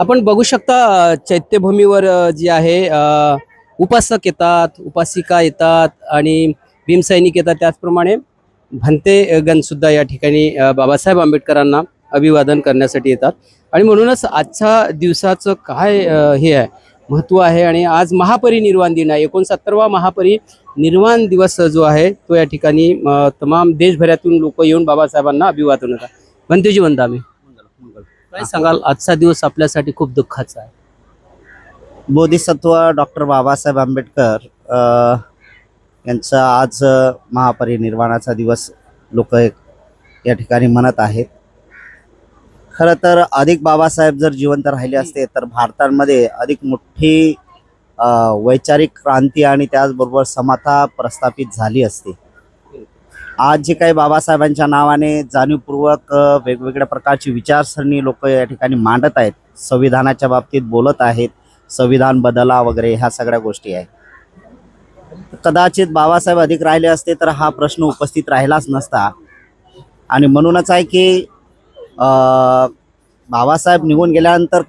आपण बघू शकता चैत्यभूमीवर जे आहे उपासक येतात, उपासिका येतात आणि भीमसैनिक येतात. त्याचप्रमाणे भंते गण सुद्धा या ठिकाणी बाबासाहेब आंबेडकरांना अभिवादन करण्यासाठी येतात. आणि म्हणूनच आजच्या दिवसाचं काय हे आहे महत्त्व आहे. आणि आज महापरिनिर्वाण दिन आहे. 69वा महापरिनिर्वाण दिवस जो आहे तो या ठिकाणी तमाम देशभरातून लोक येऊन बाबासाहेबांना अभिवादन होतात. भंतेजी वंदामी, काय सांगाल? आजचा दिवस आपल्यासाठी खूप दुःखाचा आहे. बोधिसत्व डॉक्टर बाबासाहेब आंबेडकर यांचा आज महापरिनिर्वाणाचा दिवस लोक या ठिकाणी म्हणत आहेत. खरं तर अधिक बाबासाहेब जर जिवंत राहिले असते तर भारतामध्ये अधिक मोठी वैचारिक क्रांती आणि त्याचबरोबर समता प्रस्थापित झाली असती. आज जे काही बाबासाहेबांच्या नावाने जाणीवपूर्वक वेगवेगळ्या प्रकारची विचारसरणी लोक या ठिकाणी मांडत आहेत, संविधानाच्या बाबतीत बोलत आहेत, संविधान बदला वगैरे ह्या सगळ्या गोष्टी आहेत. कदाचित बाबासाहेब अधिक राहिले असते तर हा प्रश्न उपस्थित राहिलाच नसता. आणि म्हणूनच आहे की बाबासाहेब निघून गेल्यानंतर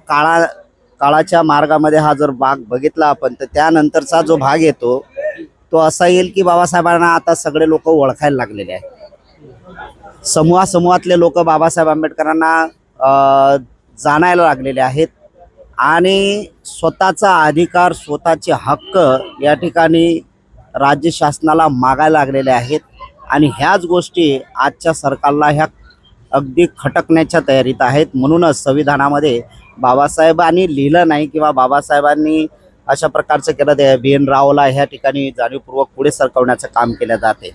काळाच्या मार्गामध्ये हा जर भाग बघितला आपण तर त्यानंतरचा जो भाग येतो तो असा येईल की बाबासाहेबांना आता सगळे लोक ओळखायला लागलेले आहेत. समूहातले लोक बाबासाहेब आंबेडकरांना जाणायला लागलेले आहेत आणि स्वतःचा अधिकार, स्वतःचे हक्क या ठिकाणी राज्य शासनाला मागायला लागलेले आहेत. आणि ह्याच गोष्टी आजच्या सरकारला ह्या अगदी खटकण्याच्या तयारीत आहेत. म्हणूनच संविधानामध्ये बाबासाहेबांनी लिहिलं नाही किंवा बाबासाहेबांनी अशा प्रकारचं केलं ते BN रावला ह्या ठिकाणी जाणीवपूर्वक पुढे सरकवण्याचं काम केलं जाते.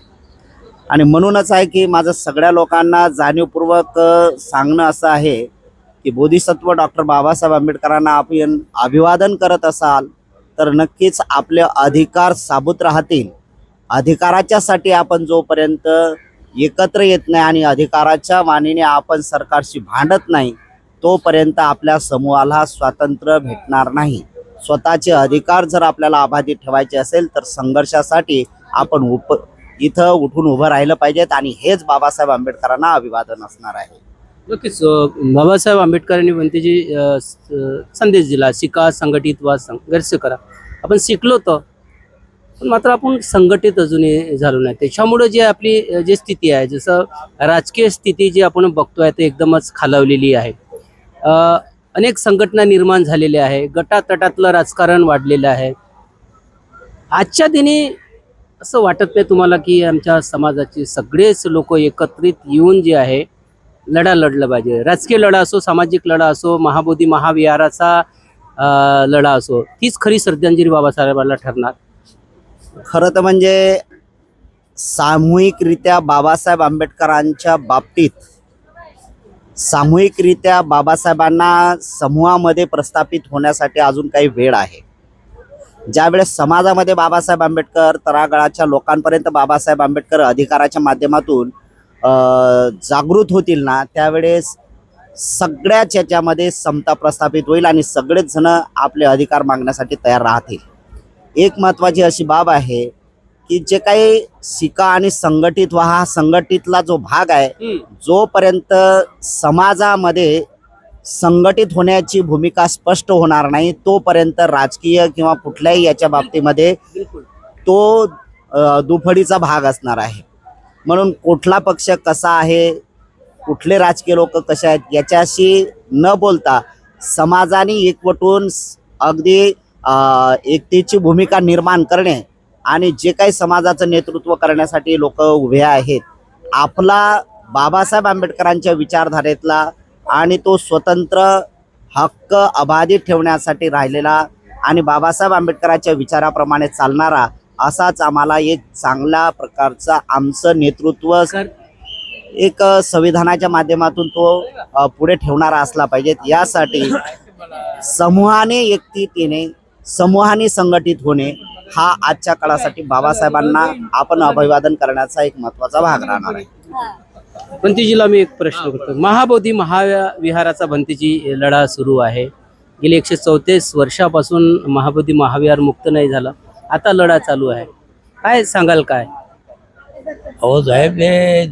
आणि म्हणूनच आहे की माझं सगळ्या लोकांना जाणीवपूर्वक सांगणं असं आहे की बोधिसत्व डॉक्टर बाबासाहेब आंबेडकरांना आपण अभिवादन करत असाल तर नक्कीच आपले अधिकार साबूत राहतील. अधिकाराच्यासाठी आपण जोपर्यंत एकत्र येत नाही आणि अधिकाराच्या मानेने आपण सरकारशी भांडत नाही तोपर्यंत आपल्या समूहाला स्वातंत्र्य भेटणार नाही. स्वतःचे अधिकार जर आपल्याला अबाधित ठेवायचे असेल तर संघर्षासाठी आपण इथं उठून उभं राहिलं पाहिजेत. आणि हेच बाबासाहेब आंबेडकरांना अभिवादन असणार आहे. नक्कीच बाबासाहेब आंबेडकरांनी भंतेजी संदेश दिला, शिका, संघटित वा संघर्ष करा. आपण शिकलो तर पण मात्र आपण संघटित अजूनही झालो नाही. त्याच्यामुळे जे आपली जी स्थिती आहे, जसं राजकीय स्थिती जी आपण बघतोय ते एकदमच खालावलेली आहे. अनेक संघटना निर्माण झालेल्या आहे, गटातटातलं राजकारण वाढलेलं आहे. आजच्या दिनी असं वाटत नाही तुम्हाला की आमच्या समाजाचे सगळेच लोक एकत्रित येऊन जे आहे लढा लढलं पाहिजे? राजकीय लढा असो, सामाजिक लढा असो, महाबोधी महाविहाराचा लढा असो, तीच खरी श्रद्धांजली बाबासाहेबांना ठरणार. खरं तर म्हणजे सामूहिकरित्या बाबासाहेब आंबेडकरांच्या बाबतीत सामूहिकरित्या बाबासाहेबांना समूहामध्ये प्रस्थापित होण्यासाठी अजून काही वेळ आहे. ज्यावेळेस समाजामध्ये बाबासाहेब आंबेडकर तळागाळाच्या लोकांपर्यंत बाबासाहेब आंबेडकर अधिकाराच्या माध्यमातून जागृत होतील ना, त्यावेळेस सगळ्याच याच्यामध्ये समता प्रस्थापित होईल आणि सगळेच जण आपले अधिकार मागण्यासाठी तयार राहतील. एक महत्त्वाची अशी बाब आहे की जे काही शिका आणि संघटित व्हा हा संघटितला जो भाग आहे, जोपर्यंत समाजामध्ये संघटित होण्याची भूमिका स्पष्ट होणार नाही तोपर्यंत राजकीय किंवा कुठल्याही याच्या बाबतीमध्ये तो दुफडीचा भाग असणार आहे. म्हणून कुठला पक्ष कसा आहे, कुठले राजकीय लोक कसे आहेत याच्याशी न बोलता समाजाने एकवटून अगदी एकतेची भूमिका निर्माण करणे आणि जे काही समाजाचं नेतृत्व करण्यासाठी लोक उभे आहेत, आपला बाबासाहेब आंबेडकरांच्या विचारधारेतला आणि तो स्वतंत्र हक्क अबाधित ठेवण्यासाठी राहिलेला आणि बाबासाहेब आंबेडकरांच्या विचाराप्रमाणे चालणारा असाच आम्हाला एक चांगल्या प्रकारचा आमचं नेतृत्व एक संविधानाच्या माध्यमातून तो पुढे ठेवणारा असला पाहिजे. यासाठी समूहाने एकत्रित येणे, समूहाने संघटित होणे हा आजच्या काळासाठी बाबासाहेबांना आपण अभिवादन करण्याचा एक महत्त्वाचा भाग राहणार आहे. भंतेजीला मी एक प्रश्न करतो. महाबोधी महाविहाराचा भंतेजी लढा सुरू आहे. गेली 134 वर्षापासून महाबोधी महाविहार मुक्त नाही झालं. आता लढा चालू आहे. काय सांगाल? काय अहो साहेब,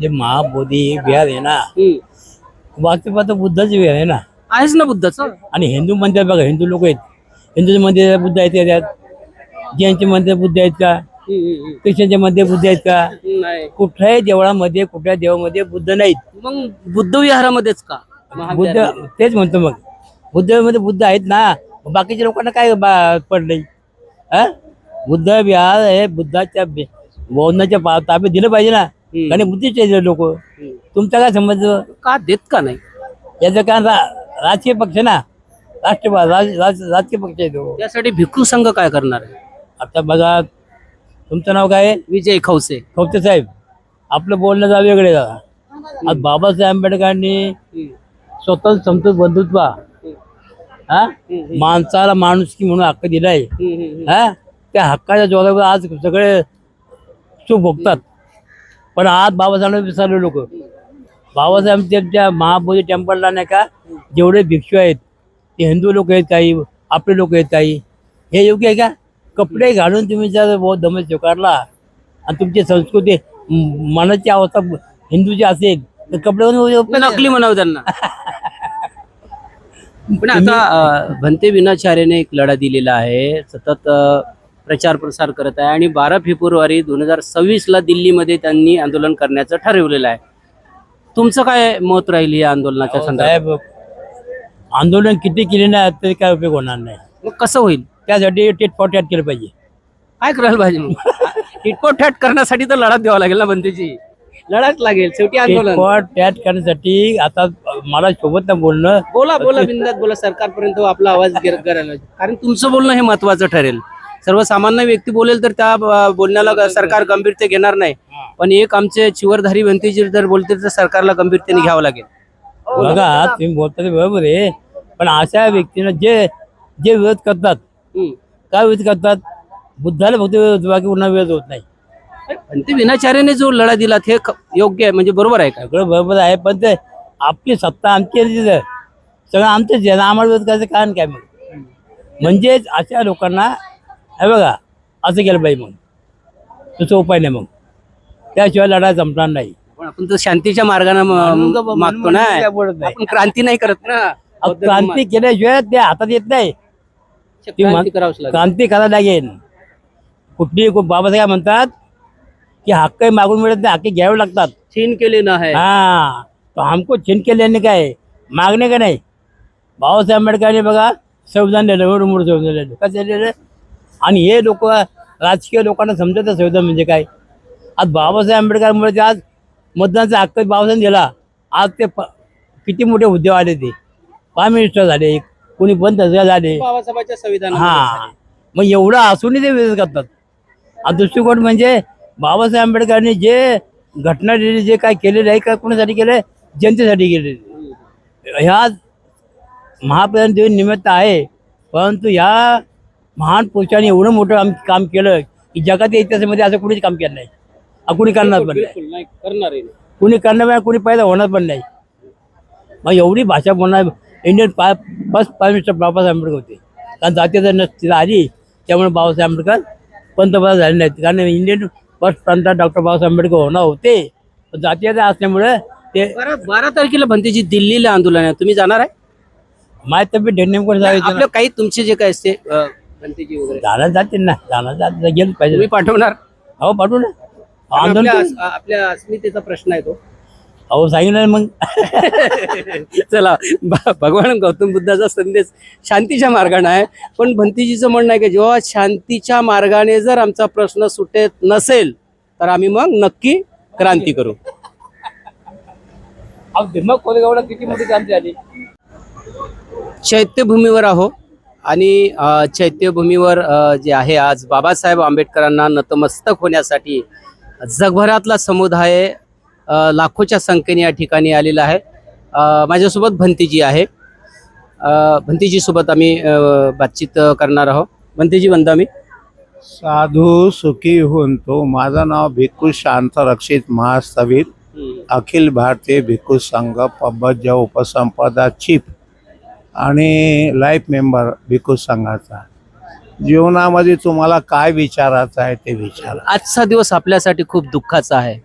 जे महाबोधी विहार आहे ना, बाकी बुद्धाचे विहार आहे ना, आहेच ना बुद्धाचं. आणि हिंदू मंदिर बघा, हिंदू लोक आहेत, हिंदूच्या मंदिर बुद्ध आहेत त्याच्यात, जैनचे मंदिर बुद्ध आहेत का, ख्रिश्चनचे मंदिर बुद्ध आहेत का? नाही. कुठल्याही देवळामध्ये कुठल्या देवामध्ये बुद्ध नाहीत. मग बुद्ध विहारामध्येच का? बुद्ध तेच म्हणतो मग, बुद्धमध्ये बुद्ध आहेत ना, बाकीच्या लोकांना काय पडलंय? बुद्ध विहार हे बुद्धाच्या बौद्धाच्या ताब्यात दिलं पाहिजे ना, आणि बुद्धीचे लोक. तुमचा काय समजलं? का देत का नाही? याचं कारण राजकीय पक्ष ना, राजकीय पक्ष आहे तो. त्यासाठी भिक्खू संघ काय करणार आहे? आता बघा, तुमचं नाव काय आहे? विजय खवसे. खवते साहेब. आपलं बोलणं जा वेगळे जा. आज बाबासाहेब आंबेडकरांनी स्वतः समतोल बंधुत्व, माणसाला माणुसकी म्हणून हक्क दिलाय. त्या हक्काच्या जोरावर आज सगळे सुख भोगतात. पण आज बाबासाहेबांना विसरले लोक. बाबासाहेबांच्या महाबोधी टेम्पलला नाही का जेवढे भिक्षू आहेत ते हिंदू लोक आहेत, काही आपले लोक आहेत, काही. हे योग्य आहे का? कपडे घालून तुम्ही जर बहुत धर्म स्वीकारला आणि तुमची संस्कृती मनाची अवस्था हिंदूची असेल तर कपडे नकली म्हणावं त्यांना. पण आता भंते विनाचार्याने एक लढा दिलेला आहे, सतत प्रचार प्रसार करत आहे, आणि 12 फेब्रुवारी 2026ला दिल्लीमध्ये त्यांनी आंदोलन करण्याचं ठरवलेलं आहे. तुमचं काय मत राहील या आंदोलनाच्या संदर्भात? साहेब, आंदोलन किती केले नाही तरी काय उपयोग होणार नाही. मग कसं होईल? त्यासाठी टेट फॉर टॅट केलं पाहिजे. काय करायला पाहिजे मग? टिटपोट करण्यासाठी तर लढा द्यावा लागेल ना भंतेजी, लढाच लागेल शेवटी आंदोलन. टेट फॉर टॅट करण्यासाठी आता मला सोबत ना बोलणं. बोला बिंदात बोला, सरकारपर्यंत आपला आवाज करायला, कारण तुमचं बोलणं हे महत्वाचं ठरेल. सर्वसामान्य व्यक्ती बोलेल तर त्या बोलण्याला सरकार गंभीरते घेणार नाही, पण एक आमचे चिवरधारी भंतेजी जर बोलतील तर सरकारला गंभीरतेने घ्यावं लागेल. बघा, तुम्ही बोलता ते बरोबर आहे, पण अशा व्यक्तीनं जे विरोध करतात, काय विरोध करतात? बुद्धाला फक्त विरोध, बाकी पुन्हा विरोध होत नाही. भंते विनाचार्याने जो लढा दिला हे योग्य आहे, म्हणजे बरोबर आहे का? सगळं बरोबर आहे, पण ते आपली सत्ता आमची आहे तिथं, सगळं आमचंच आहे, आम्हाला विरोध करायचं कारण काय? मग म्हणजेच अशा लोकांना हे बघा असं केलं पाहिजे. मग दुसरा उपाय नाही, मग त्याशिवाय लढा जमणार नाही. पण आपण तर शांतीच्या मार्गाने मागतो ना, आपण क्रांती नाही करत ना. क्रांती केल्याशिवाय ते हातात येत नाही. क्रांती करावंच लागेल. क्रांती करायला लागेल. कुठली बाबासाहेब म्हणतात की हक्क मागून मिळत नाही, हक्क घ्यावे लागतात. छीन केले ना है. हाँ, तो हमको छीन के लेने का है, मागणे का नाही. बाबासाहेब आंबेडकरांनी बघा संविधान लिहिलं, एवढं मोठं संविधान लिहिलं. कसं लिहिलं? आणि हे लोक, राजकीय लोकांना समजत संविधान म्हणजे काय. आज बाबासाहेब आंबेडकरांमुळे आज मतदानाचा हक्क बाबासाहेब दिला. आज ते किती मोठे हुद्दे आले, ते प्राईम मिनिस्टर झाले, कोणी पंतप्रधान झाले. बाबासाहेबांच्या संविधान. हा, मग एवढं असूनही ते विरोध करतात. आणि दुसरी गोष्ट म्हणजे बाबासाहेब आंबेडकरांनी जे घटना दिली, जे काय केलेलं आहे, का कोणासाठी केलंय? जनतेसाठी केलेलं. ह्या महाप्रधान दिन निमित्त आहे, परंतु ह्या महान पुरुषांनी एवढं मोठं काम केलं की जगाच्या इतिहासामध्ये असं कुणीच काम केलं नाही, कुणी करणार पण नाही. कुणी करणार नाही, कुणी पैदा होणार पण नाही. मग एवढी भाषा बोलणार Indian first prime minister Babasaheb Ambedkar होते. कारण जातीय नसती आली त्यामुळे बाबासाहेब आंबेडकर पंतप्रधान झाले नाहीत. कारण इंडियन फर्स्ट पंतप्रधान डॉक्टर बाबासाहेब आंबेडकर होणार होते, पण जातीयता असल्यामुळे ते. 12 तारखेला भंतेजी दिल्लीला आंदोलन आहे, तुम्ही जाणार आहे? माझी तब्येत ढेंडेमकडे जायचं. आपलं काही तुमचे जे काय असते भंतेजी वगैरे जाणार जातील ना, जाणार गेलं पाहिजे. तुम्ही पाठवणार? हो, पाठवू ना. आंदोलन आपल्या अस्मितेचा प्रश्न आहे तो. अहो सांगितलं मग. चला, भगवान गौतम बुद्धाचा संदेश शांतीच्या मार्गाने आहे, पण भंतेजीचं म्हणणं आहे की जेव्हा शांतीच्या मार्गाने जर आमचा प्रश्न सुटेत नसेल तर आम्ही मग नक्की क्रांती करू. मग कोरेगावला किती मोठी क्रांती झाली. चैत्यभूमीवर आहो, आणि चैत्यभूमीवर जे आहे आज बाबासाहेब आंबेडकरांना नतमस्तक होण्यासाठी जगभरातला समुदाय लाखोच्या संख्येने या ठिकाणी आलेला आहे. माझ्यासोबत भंतेजी आहे. भंतेजी सोबत आम्ही बातचीत करणार आहोत. भंतेजी वंदामी. साधू सुखी होतो. माझं नाव भिक्खू शांत रक्षित महास्थविर, अखिल भारतीय भिक्खू संघ पब्बज उपसंपदा चीफ आणि लाईफ मेंबर भिक्खू संघाचा. जीवनामध्ये तुम्हाला काय विचारायचं आहे ते विचारा. आजचा दिवस आपल्यासाठी खूप दुःखाचा आहे.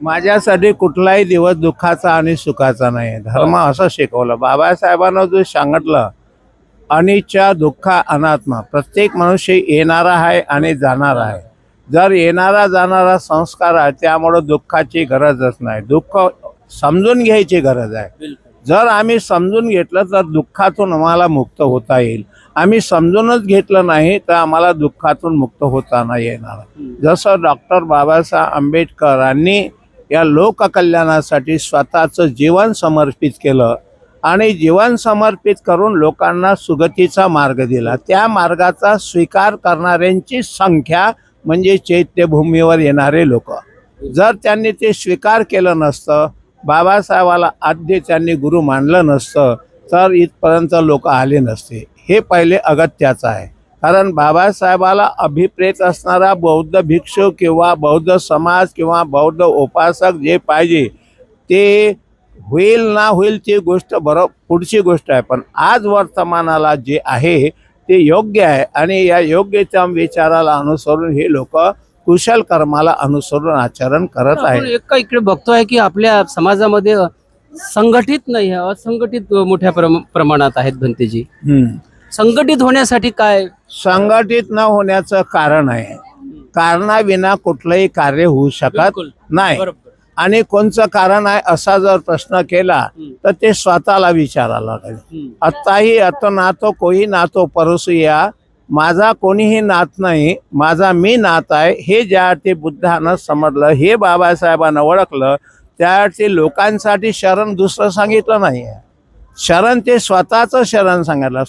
माझ्यासाठी कुठलाही दिवस दुःखाचा आणि सुखाचा नाही. धर्म असं शिकवलं बाबासाहेबांना जो सांगितलं, अनिच्छा दुःख अनात्मा. प्रत्येक मनुष्य येणारा आहे आणि जाणारा आहे. जर येणारा जाणारा संस्कार आहे त्यामुळं दुःखाची गरजच नाही. दुःख समजून घ्यायची गरज आहे. जर आम्ही समजून घेतलं तर दुःखातून आम्हाला मुक्त होता येईल. आम्ही समजूनच घेतलं नाही तर आम्हाला दुःखातून मुक्त होता नाही येणार. जसं डॉक्टर बाबासाहेब आंबेडकरांनी या लोककल्याणासाठी स्वतःचं जीवन समर्पित केलं आणि जीवन समर्पित करून लोकांना सुगतीचा मार्ग दिला. त्या मार्गाचा स्वीकार करणाऱ्यांची संख्या म्हणजे चैत्यभूमीवर येणारे लोक. जर त्यांनी ते स्वीकार केलं नसतं, बाबासाहेबाला आद्य त्यांनी गुरु मानलं नसतं, तर इथपर्यंत लोक आले नसते. हे पहिले अगत्याचं आहे. कारण बाबासाहेबाला अभिप्रेत असणारा बौद्ध भिक्षू किंवा बौद्ध समाज किंवा बौद्ध उपासक जे पाहिजे ते होईल ना होईल ती गोष्ट पुढची गोष्ट आहे. पण आज वर्तमानाला जे आहे ते योग्य आहे आणि या योग्यच्या विचाराला अनुसरून हे लोक कुशल कर्माला अनुसरून आचरण करत आपण आहेत. एका इकडे बघतोय की आपल्या समाजामध्ये संघटित नाही, असंघटित मोठ्या प्रमाणात आहेत भंतेजी. संघटित होण्यासाठी काय? संघटित न होण्याचं कारण आहे, कारणाविना कुठलंही कार्य होऊ शकत बिलकुल. नाही. बरोबर. आणि कोणचं कारण आहे असा जर प्रश्न केला तर ते स्वतःला विचारायला लागेल. आत्ताही अत नातो कोही नातो परसूया, माझा कोणीही नात नाही, माझा मी नात आहे. हे ज्या ते बुद्धानं समजलं, हे बाबासाहेबांना ओळखलं, त्यासाठी लोकांसाठी शरण दुसरं सांगितलं नाही आहे. शरण ते स्वतःचं शरण सांगितलं.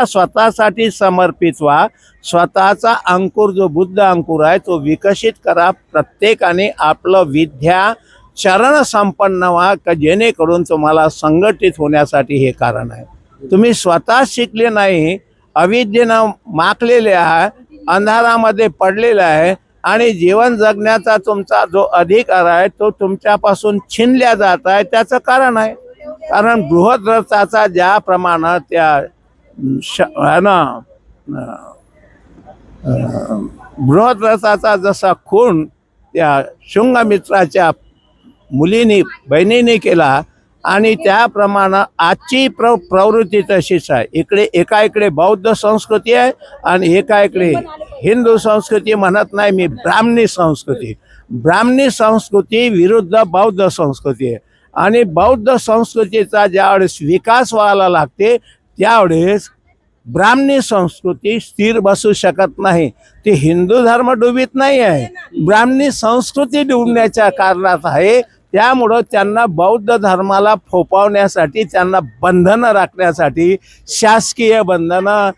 स्वतःसाठी समर्पित व्हा. स्वतःचा अंकुर जो बुद्ध अंकुर आहे तो विकसित करा. प्रत्येकाने आपलं विद्या चरण संपन्न व्हा का जेणेकरून तुम्हाला संघटित होण्यासाठी हे कारण आहे. तुम्ही स्वतः शिकले नाही, अविद्येनं माखलेले आहे, अंधारामध्ये पडलेला आहे आणि जीवन जगण्याचा तुमचा जो अधिकार आहे तो तुमच्यापासून छिनल्या जात आहे. त्याचं कारण आहे, कारण बृहद्रथाचा ज्या प्रमाणात त्या बृहद्रथाचा जसा खून त्या शुंगमित्राच्या मुलीने बहिणीने केला आणि त्याप्रमाणे आजची प्रवृत्ती तशीच आहे. एका बौद्ध संस्कृती आहे आणि एका इकडे हिंदू संस्कृती म्हणत नाही मी, ब्राह्मणी संस्कृती विरुद्ध बौद्ध संस्कृती आहे. आणि बौद्ध संस्कृतीचा ज्यावेळेस विकास व्हायला लागते त्यावेळेस ब्राह्मणी संस्कृती स्थिर बसू शकत नाही. ती हिंदू धर्म डुबीत नाही आहे, ब्राह्मणी संस्कृती डुबण्याच्या कारणात आहे. त्यामुळं त्यांना बौद्ध धर्माला फोपावण्यासाठी, त्यांना बंधनं राखण्यासाठी शासकीय बंधनं,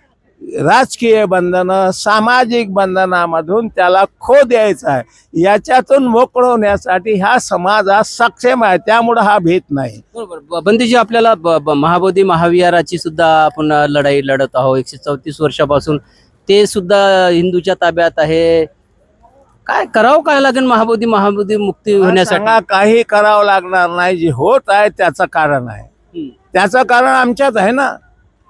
राजकीय बंधनं, सामाजिक बंधनामधून त्याला खो द्यायचा आहे. याच्यातून मोकळवण्यासाठी हा समाज आज सक्षम आहे. त्यामुळं हा भेद नाही. बरोबर. बंतेजी, आपल्याला महाबोधी महाविहाराची सुद्धा आपण लढाई लढत आहोत 134 वर्षापासून. ते सुद्धा हिंदूच्या ताब्यात आहे. काय करावं, काय लागेल महाबोधी मुक्ती होण्यासाठी? काही करावं लागणार नाही. जे होत आहे त्याचं कारण आहे. त्याचं कारण आमच्यात आहे ना.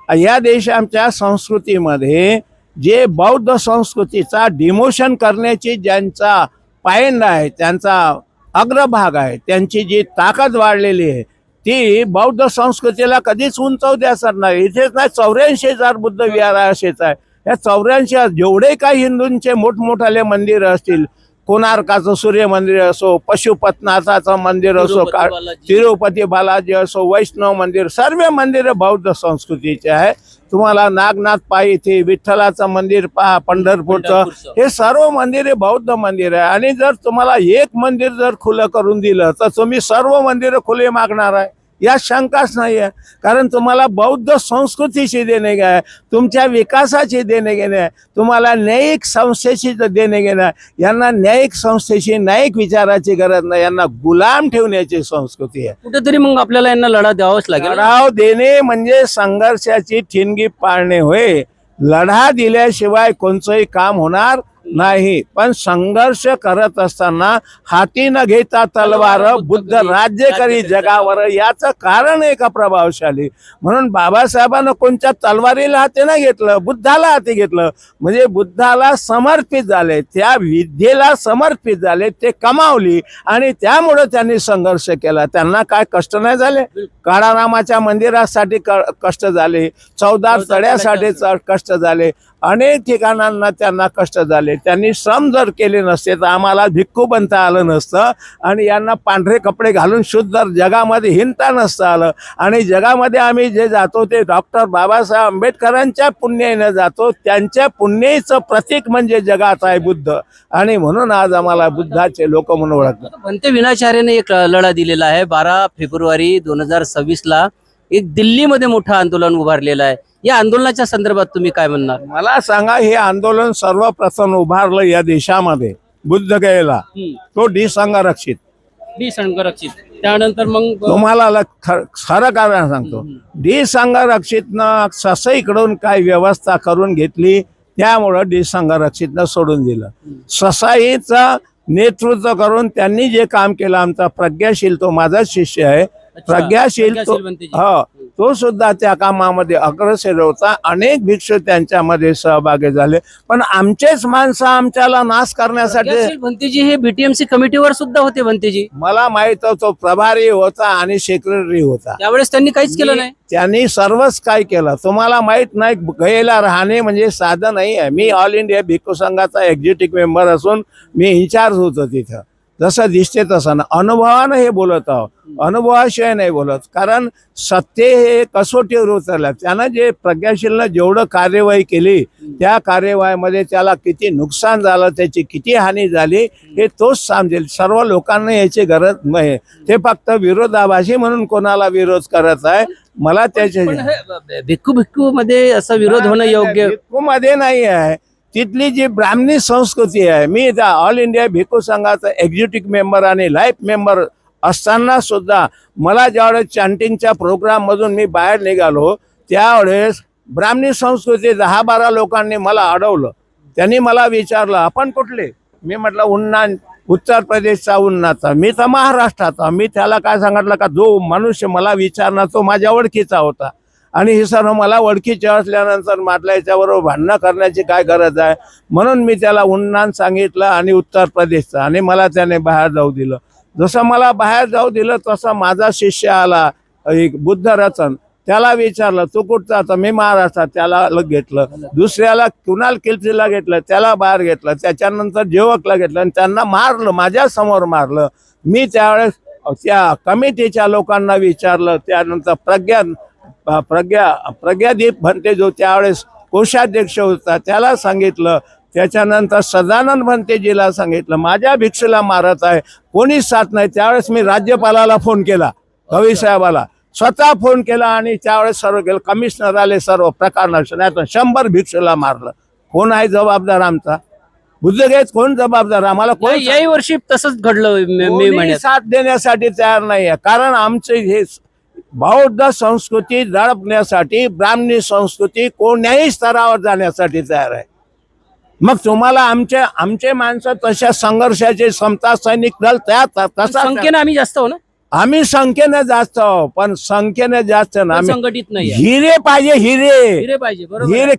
या आमच्या संस्कृतीमध्ये जे बौद्ध संस्कृतीचा डिमोशन करण्याची ज्यांचा पायंडा आहे, त्यांचा अग्रभाग आहे, त्यांची जी ताकद वाढलेली आहे ती बौद्ध संस्कृतीला कधीच उंचवण्यास नाही. इथेच नाही, 84,000 बुद्ध विहार असेच आहे. या 84 जेवढे काही हिंदूंचे मोठमोठाले मंदिर असतील, कोणार्काचं सूर्य मंदिर असो, पशुपतनाथाचं मंदिर असो, तिरुपती बालाजी असो, वैष्णव मंदिर, सर्व मंदिरं बौद्ध संस्कृतीचे आहे. तुम्हाला नागनाथ पायी इथे विठ्ठलाचं मंदिर पहा, पंढरपूरचं, हे सर्व मंदिरे बौद्ध मंदिर आहे. आणि जर तुम्हाला एक मंदिर जर खुलं करून दिलं तर तुम्ही सर्व मंदिरं खुले मागणार आहे, या शंकाच नाही आहे. कारण तुम्हाला बौद्ध संस्कृतीशी देणे घे आहे, तुमच्या विकासाची देणे घेणे आहे, तुम्हाला न्यायिक संस्थेशी देणे घेणे आहे. यांना न्यायिक संस्थेशी, न्यायिक विचाराची गरज नाही, यांना गुलाम ठेवण्याची संस्कृती आहे. कुठेतरी मग आपल्याला यांना लढा द्यावाच लागेल. लढाव देणे म्हणजे संघर्षाची ठिणगी पाळणे होय. लढा दिल्याशिवाय कोणचंही काम होणार नाही, पण संघर्ष करत असताना हाती न घेता तलवार बुद्ध राज्य करी जगावर, याचं कारण आहे का प्रभावशाली. म्हणून बाबासाहेबांना कोणत्या तलवारीला हाती नाही घेतलं, बुद्धाला हाती घेतलं. म्हणजे बुद्धाला समर्पित झाले, त्या विद्येला समर्पित झाले, ते कमावली आणि त्यामुळे त्यांनी संघर्ष केला. त्यांना काय कष्ट नाही झाले. काळारामाच्या मंदिरासाठी कष्ट झाले, 14 तळ्यासाठी कष्ट झाले, अनेक ठिकाणांना त्यांना कष्ट झाले. त्यांनी श्रम जर केले नसते तर आम्हाला भिक्खू बनता आलं नसतं आणि यांना पांढरे कपडे घालून शुद्ध जगामध्ये हिंडता नसतं आलं. आणि जगामध्ये आम्ही जे जातो ते डॉक्टर बाबासाहेब आंबेडकरांच्या पुण्याने जातो. त्यांच्या पुण्याचं प्रतीक म्हणजे जगात आहे बुद्ध, आणि म्हणून आज आम्हाला बुद्धाचे लोक म्हणून ओळखतात. भंते विनाचार्याने एक लढा दिलेला आहे. 12 फेब्रुवारी 2026 एक दिल्लीमध्ये मोठं आंदोलन उभारलेलं आहे. या आंदोलनाच्या संदर्भात तुम्ही काय म्हणणार? मला सांगा, हे आंदोलन सर्वप्रथम उभारलं या देशामध्ये बुद्ध गयेला, तो संघरक्षित. संघरक्षित त्यानंतर मग तुम्हाला खरं कारण सांगतो, संघरक्षितनं ससाईकडून काय व्यवस्था करून घेतली, त्यामुळं संघरक्षितनं सोडून दिलं. ससाईचं नेतृत्व करून त्यांनी जे काम केलं, आमचा प्रज्ञाशील, तो माझाच शिष्य आहे, प्रज्ञाशील हो, तो सुद्धा त्या कामामध्ये अग्रेसर होता. अनेक भिक्षू त्यांच्यामध्ये सहभागी झाले, पण आमचेच माणसं आमच्याला नाश करण्यासाठी. भंतेजी हे बीटीएमसी कमिटीवर सुद्धा होते. भंतेजी मला माहित तो प्रभारी होता आणि सेक्रेटरी होता. त्यावेळेस त्यांनी काहीच केलं नाही. त्यांनी सर्वच काय केलं तुम्हाला माहित नाही. गयेला राहणे म्हणजे साधं नाही आहे. मी ऑल इंडिया भिक्खू संघाचा एक्झिक्युटिव्ह मेंबर असून मी इन्चार्ज होतो तिथं. जसं दिसते तसं ना, अनुभवानं हे बोलत आहोत, अनुभवाशिवाय नाही बोलत. कारण सत्य हे कसोटीवर उतरलं. त्यानं जे प्रज्ञाशीलनं जेवढं कार्यवाही केली, त्या कार्यवाहीमध्ये त्याला किती नुकसान झालं, त्याची किती हानी झाली, हे तोच समजेल. सर्व लोकांना याची गरज नाही. ते फक्त विरोधाभासी म्हणून कोणाला विरोध करत आहे. मला त्याच्या भिक्खू मध्ये असा विरोध होणं योग्य मध्ये नाही आहे. तिथली जी ब्राह्मणी संस्कृती आहे, मी त्या ऑल इंडिया भिक्खू संघाचा एक्झिक्युटिव्ह मेंबर आणि लाईफ मेंबर असताना सुद्धा मला ज्यावेळेस चॅन्टिंगच्या प्रोग्राम मधून मी बाहेर निघालो, त्यावेळेस ब्राह्मणी संस्कृती 10-12 लोकांनी मला अडवलं. त्यांनी मला विचारलं, आपण कुठले? मी म्हटलं उन्ना, उत्तर प्रदेशचा उन्नाचा. मी तर महाराष्ट्राचा. मी त्याला काय सांगितलं का, जो मनुष्य मला विचारणार तो माझ्या ओळखीचा होता, आणि हे सर्व मला ओळखीचे असल्यानंतर म्हटलं याच्याबरोबर भांडणं करण्याची काय गरज आहे. म्हणून मी त्याला उन्नान सांगितलं आणि उत्तर प्रदेशचा, आणि मला त्याने बाहेर जाऊ दिलं. जसं मला बाहेर जाऊ दिलं तसं माझा शिष्य आला, एक बुद्ध रचन, त्याला विचारलं तू कुठचा? तर मी महाराष्ट्रात. त्याला घेतलं. दुसऱ्याला कुणाल किल्सीला घेतलं, त्याला बाहेर घेतलं. त्याच्यानंतर जेवकला घेतलं आणि त्यांना मारलं, माझ्या समोर मारलं. मी त्यावेळेस त्या कमिटीच्या लोकांना विचारलं. त्यानंतर प्रज्ञादीप भंते जो त्यावेळेस कोषाध्यक्ष होता त्याला सांगितलं. त्याच्यानंतर सदानंद भंतेजीला सांगितलं, माझ्या भिक्षूला मारत आहे, कोणीच साथ नाही. त्यावेळेस मी राज्यपालाला फोन केला, कवी साहेबाला स्वतः फोन केला, आणि त्यावेळेस सर्व केलं. कमिशनर आले, सर्व प्रकरण 100 भिक्षूला मारलं. कोण आहे जबाबदार? आमचा बुद्धगयेत कोण जबाबदार? आम्हाला कोण? याही वर्षी तसंच घडलं. मे महिन्यात साथ देण्यासाठी तयार नाही आहे. कारण आमचे हे बौद्ध संस्कृती दडपण्यासाठी, ब्राह्मणी संस्कृती कोण्याही स्तरावर जाण्यासाठी तयार आहे. मग तुम्हाला आमचे माणसं तशा संघर्षाचे समता सैनिक दल तसा संख्येने आम्ही जास्त हो ना. आम्ही संख्येने जास्त आहो, पण संख्येने जास्त ना, आम्ही संघटित नाही. हिरे पाहिजे, हिरे पाहिजे. बरोबर. हिरे,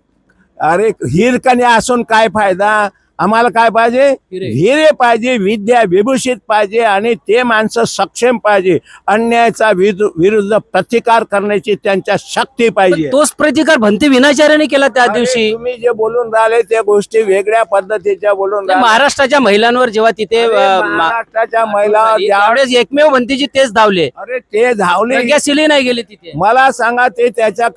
अरे हिरकणे असून काय फायदा? आम्हाला काय पाहिजे? हिरे पाहिजे, विद्या विभूषित पाहिजे, आणि ते माणसं सक्षम पाहिजे. अन्यायाचा विरुद्ध प्रतिकार करण्याची त्यांच्या शक्ती पाहिजे. तोच प्रतिकार भंते विनाचार्याने केला त्या दिवशी. तुम्ही जे बोलून राहिले त्या गोष्टी वेगळ्या पद्धतीच्या बोलून राहिले. महाराष्ट्राच्या महिलांवर जेव्हा तिथे महाराष्ट्राच्या महिला त्यावेळेस एकमेव भंतेजी तेच धावले. अरे ते धावले, सिली नाही गेले तिथे. मला सांगा, ते त्या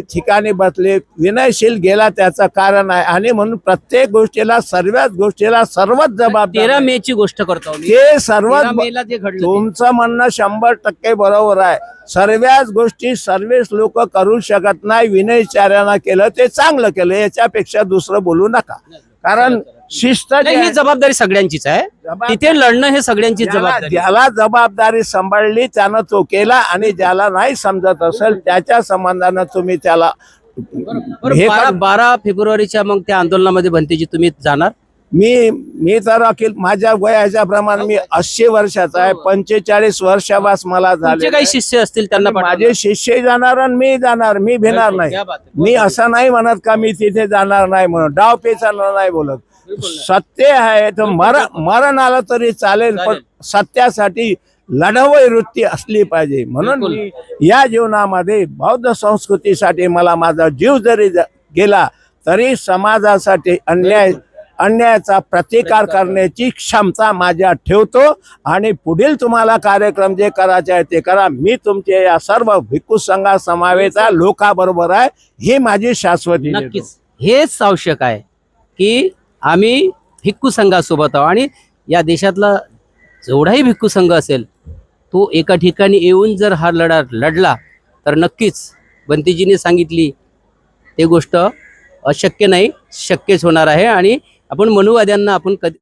ठिकाणी बसले. विनयशील गेला त्याचं कारण आहे, आणि म्हणून प्रत्येक गोष्टीला, सर्वच गोष्टीला सर्वच जबाबदार. 13 मे ची गोष्ट करतो ते सर्वच. 13 मेला जे घडलं, तुमचं म्हणणं 100% बरोबर आहे. सर्वच गोष्टी सर्वच लोक करू शकत नाही. विनयचार्यानं केलं ते चांगलं केलं, याच्यापेक्षा दुसरं बोलू नका. कारण शिस्त ही जबाबदारी सगळ्यांचीच आहे. तिथे लढणं हे सगळ्यांचीच जबाबदारी. ज्याला जबाबदारी सांभाळली त्यानं तो केला, आणि ज्याला नाही समजत असेल त्याच्या संबंधानं तुम्ही त्याला. 12 फेब्रुवारीच्या मग त्या आंदोलनामध्ये भंतेजी तुम्ही जाणार? मी तर अखिल माझ्या वयाच्या प्रमाणे मी 80 वर्षाचा आहे. 45 वर्षापास मला तुमचे झाले. काही शिष्य असतील त्यांना माझे शिष्य जाणार आणि मी जाणार. मी भिणार नाही. मी असं नाही म्हणत का मी तिथे जाणार नाही म्हणून. डाव पेचायला नाही बोलत. सत्य आहे तर मरण आलं तरी चालेल, पण सत्यासाठी लढवई वृत्ती असली पाहिजे. म्हणून मी या जीवनामध्ये बौद्ध संस्कृतीसाठी मला माझा जीव जरी गेला तरी समाजासाठी अन्यायाचा प्रतिकार करण्याची क्षमता माझ्यात ठेवतो. आणि पुढील तुम्हाला कार्यक्रम जे करायचे आहे ते करा. मी तुमचे या सर्व भिक्खू संघा समावेशा लोकांबरोबर आहे, ही माझी शाश्वती देतो. नक्कीच हेच आवश्यक आहे की आम्ही भिक्खू संघासोबत आहोत. आणि या देशातला जेवढाही भिक्खू संघ असेल तो एका ठिकाणी येऊन जर हा लढा लढला तर नक्कीच बंतीजीने सांगितली ते गोष्ट अशक्य नाही, शक्यच होणार आहे. आणि आपण मनुवाद्यांना आपण कधी